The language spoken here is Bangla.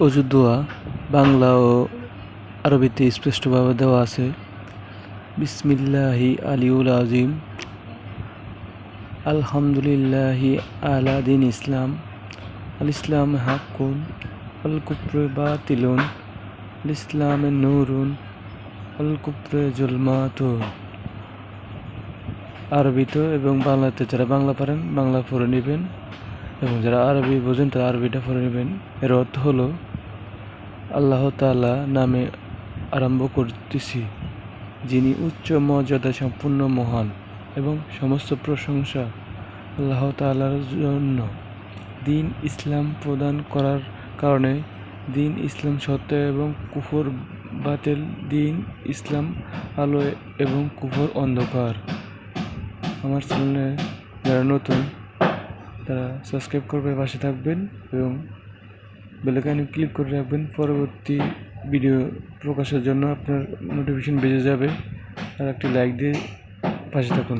অজু দোয়া বাংলা ও আরবিতে স্পষ্টভাবে দেওয়া আছে। বিসমিল্লাহি আলিউল আজিম, আলহামদুলিল্লাহি আলা দিন ইসলাম, আল ইসলাম হাক্কুন, আল কুফরু বাতিলুন, আল ইসলামে নূরুন, আল কুফরু জুলমাতুন। আরবিতে এবং বাংলাতে যারা বাংলা পারেন বাংলা পড়ে নেবেন, এবং যারা আরবি বোঝেন তারা আরবিটা পড়ে নেবেন। এর অর্থ হলো, আল্লাহ তাআলা নামে আরম্ভ করতেছি, যিনি উচ্চ মর্যাদা সম্পূর্ণ মহান, এবং সমস্ত প্রশংসা আল্লাহ তাআলার জন্য। দিন ইসলাম প্রদান করার কারণে দিন ইসলাম সত্য এবং কুফর বাতিল, দিন ইসলাম আলো এবং কুফর অন্ধকার। আমার চ্যানেলে যারা নতুন তারা সাবস্ক্রাইব করবে, পাশে থাকবেন এবং বেল আইকনে ক্লিক করে রাখবেন। পরবর্তী ভিডিও প্রকাশের জন্য আপনার নোটিফিকেশন বেজে যাবে। আর একটি লাইক দিয়ে পাশে থাকুন।